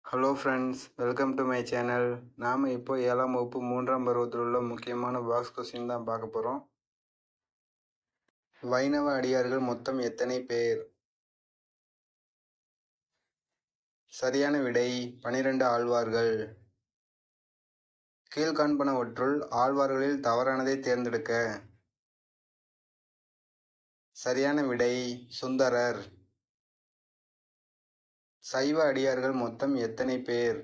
Hello friends, welcome to my channel. நாம் இப்போ 7ஆம் வகுப்பு 3ஆம் பருவத்தில் உள்ள முக்கியமான பாக்ஸ் கொஸ்டின் தான் பார்க்க போகிறோம். வைணவ அடியார்கள் மொத்தம் எத்தனை பேர்? சரியான விடை 12 ஆழ்வார்கள். கீழ்காண்பனவற்றுள் ஆழ்வார்களில் தவறானதை தேர்ந்தெடுக்க. சரியான விடை சுந்தரர். சைவ அடியார்கள் மொத்தம் எத்தனை பேர்?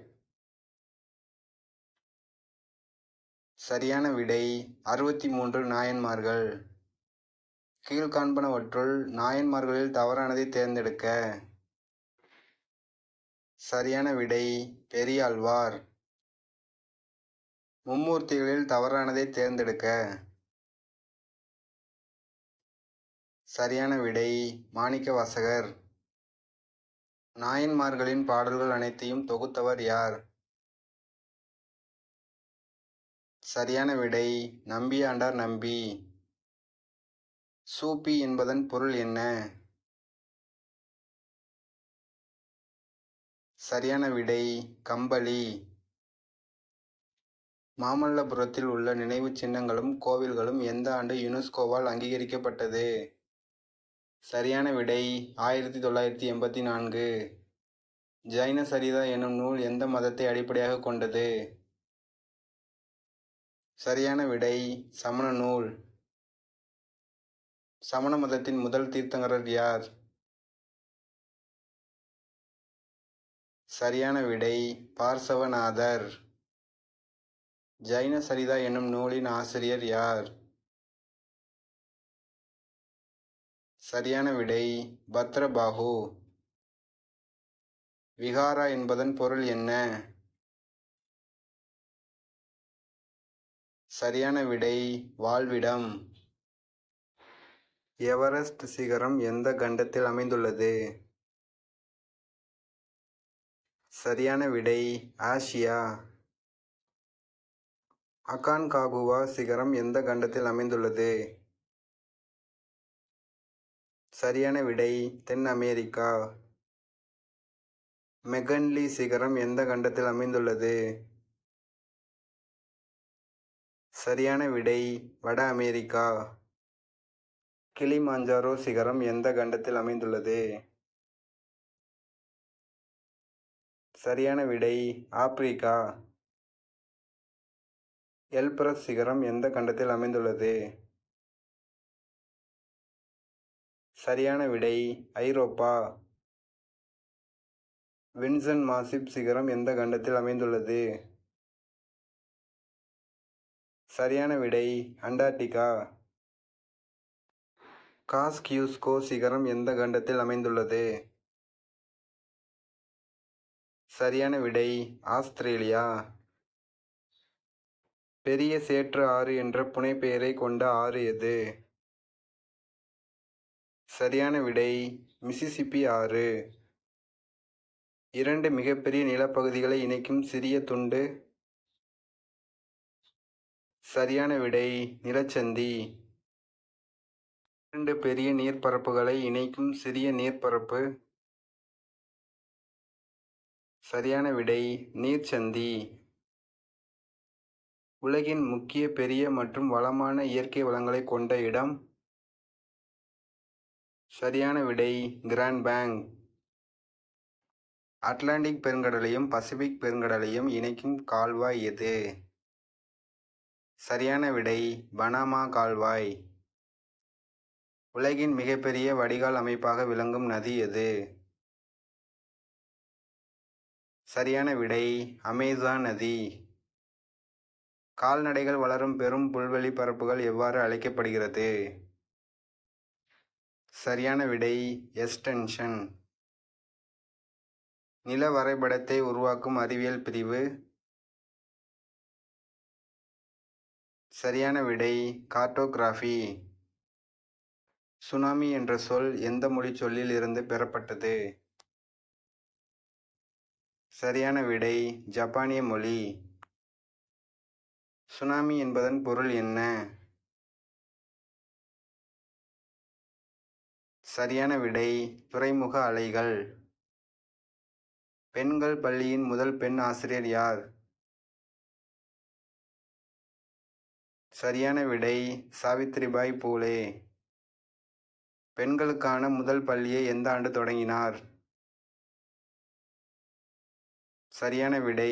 சரியான விடை 63 நாயன்மார்கள். கீழ்காண்பனவற்றுள் நாயன்மார்களில் தவறானதை தேர்ந்தெடுக்க. சரியான விடை பெரியாழ்வார். மும்மூர்த்திகளில் தவறானதை தேர்ந்தெடுக்க. சரியான விடை மாணிக்கவாசகர். நாயன்மார்களின் பாடல்கள் அனைத்தையும் தொகுத்தவர் யார்? சரியான விடை நம்பியாண்டார் நம்பி. சூப்பி என்பதன் பொருள் என்ன? சரியான விடை கம்பளி. மாமல்லபுரத்தில் உள்ள நினைவுச் சின்னங்களும் கோவில்களும் எந்த ஆண்டு யுனெஸ்கோவால் அங்கீகரிக்கப்பட்டது? சரியான விடை 1984. ஜைன சரிதா எனும் நூல் எந்த மதத்தை அடிப்படையாக கொண்டது? சரியான விடை சமண நூல். சமண மதத்தின் முதல் தீர்த்தங்கரர் யார்? சரியான விடை பார்சவநாதர். ஜைன சரிதா என்னும் நூலின் ஆசிரியர் யார்? சரியான விடை பத்ரபாகு. விகாரா என்பதன் பொருள் என்ன? சரியான விடை வாழ்விடம். எவரெஸ்ட் சிகரம் எந்த கண்டத்தில் அமைந்துள்ளது? சரியான விடை ஆசியா. அகான்காகுவா சிகரம் எந்த கண்டத்தில் அமைந்துள்ளது? சரியான விடை தென் அமெரிக்கா. மெகன்லி சிகரம் எந்த கண்டத்தில் அமைந்துள்ளது? சரியான விடை வட அமெரிக்கா. கிளிமாஞ்சாரோ சிகரம் எந்த கண்டத்தில் அமைந்துள்ளது? சரியான விடை ஆப்பிரிக்கா. எல்பிரஸ் சிகரம் எந்த கண்டத்தில் அமைந்துள்ளது? சரியான விடை ஐரோப்பா. வின்சென்ட் மாசிப் சிகரம் எந்த கண்டத்தில் அமைந்துள்ளது? சரியான விடை அண்டார்டிகா. காஸ்கியூஸ்கோ சிகரம் எந்த கண்டத்தில் அமைந்துள்ளது? சரியான விடை ஆஸ்திரேலியா. பெரிய சேற்று ஆறு என்ற புனைப்பெயரை கொண்ட ஆறு எது? சரியான விடை மிசிசிப்பி ஆறு. இரண்டு மிகப்பெரிய நிலப்பகுதிகளை இணைக்கும் சிறிய துண்டு? சரியான விடை நிலச்சந்தி. இரண்டு பெரிய நீர்ப்பரப்புகளை இணைக்கும் சிறிய நீர்ப்பரப்பு? சரியான விடை நீர்ச்சந்தி. உலகின் முக்கிய பெரிய மற்றும் வளமான இயற்கை வளங்களை கொண்ட இடம்? சரியான விடை கிராண்ட் பேங்க். அட்லாண்டிக் பெருங்கடலையும் பசிபிக் பெருங்கடலையும் இணைக்கும் கால்வாய் எது? சரியான விடை பனாமா கால்வாய். உலகின் மிகப்பெரிய வடிகால் அமைப்பாக விளங்கும் நதி எது? சரியான விடை அமேசான் நதி. கால்நடைகள் வளரும் பெரும் புல்வெளி பரப்புகள் எவ்வாறு அழைக்கப்படுகிறது? சரியான விடை எக்ஸ்டென்ஷன். நில வரைபடத்தை உருவாக்கும் அறிவியல் பிரிவு? சரியான விடை கார்ட்டோகிராஃபி. சுனாமி என்ற சொல் எந்த மொழிச் சொல்லில் இருந்து பெறப்பட்டது? சரியான விடை ஜப்பானிய மொழி. சுனாமி என்பதன் பொருள் என்ன? சரியான விடை துறைமுக அலைகள். பெண்கள் பள்ளியின் முதல் பெண் ஆசிரியர் யார்? சரியான விடை சாவித்திரிபாய் பூலே. பெண்களுக்கான முதல் பள்ளியை எந்த ஆண்டு தொடங்கினார்? சரியான விடை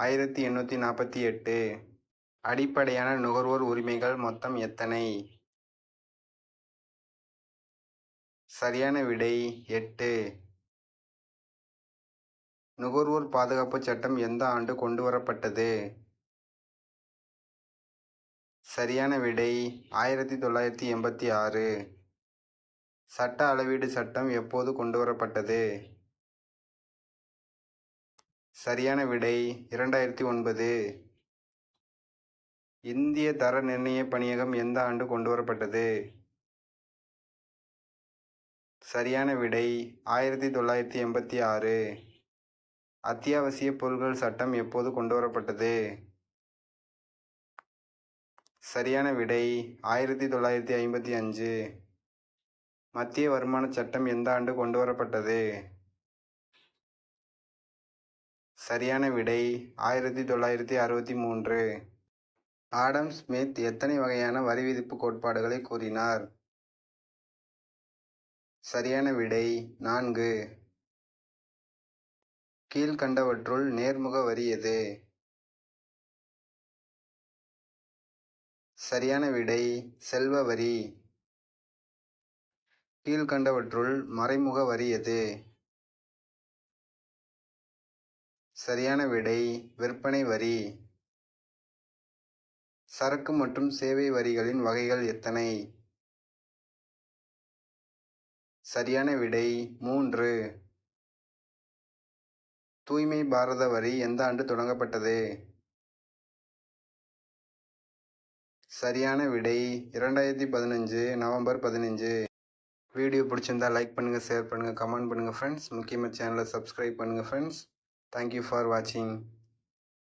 1848. அடிப்படையான நுகர்வோர் உரிமைகள் மொத்தம் எத்தனை? சரியான விடை 8. நுகர்வோர் பாதுகாப்பு சட்டம் எந்த ஆண்டு கொண்டுவரப்பட்டது? சரியான விடை 1986. சட்ட அளவீடு சட்டம் எப்போது கொண்டுவரப்பட்டது? சரியான விடை 2009. இந்திய தர நிர்ணய பணியகம் எந்த ஆண்டு கொண்டுவரப்பட்டது? சரியான விடை 1986. அத்தியாவசிய பொருட்கள் சட்டம் எப்போது கொண்டுவரப்பட்டது? சரியான விடை 1955. மத்திய வருமான சட்டம் எந்த ஆண்டு கொண்டுவரப்பட்டது? சரியான விடை 1963. ஆடம் ஸ்மித் எத்தனை வகையான வரி விதிப்பு கோட்பாடுகளை கூறினார்? சரியான விடை 4. கீழ்கண்டவற்றுள் நேர்முக வரி எது? சரியான விடை செல்வ வரி. கீழ்கண்டவற்றுள் மறைமுக வரி எது? சரியான விடை விற்பனை வரி. சரக்கு மற்றும் சேவை வரிகளின் வகைகள் எத்தனை? சரியான விடை 3. தூய்மை பாரத வரி எந்த ஆண்டு தொடங்கப்பட்டது? சரியான விடை 2015 நவம்பர் 15. வீடியோ பிடிச்சிருந்தா லைக் பண்ணுங்கள், ஷேர் பண்ணுங்கள், கமெண்ட் பண்ணுங்கள் ஃப்ரெண்ட்ஸ். முக்கியமாக சேனலை சப்ஸ்கிரைப் பண்ணுங்கள் ஃப்ரெண்ட்ஸ். தேங்க்யூ ஃபார் வாட்சிங்.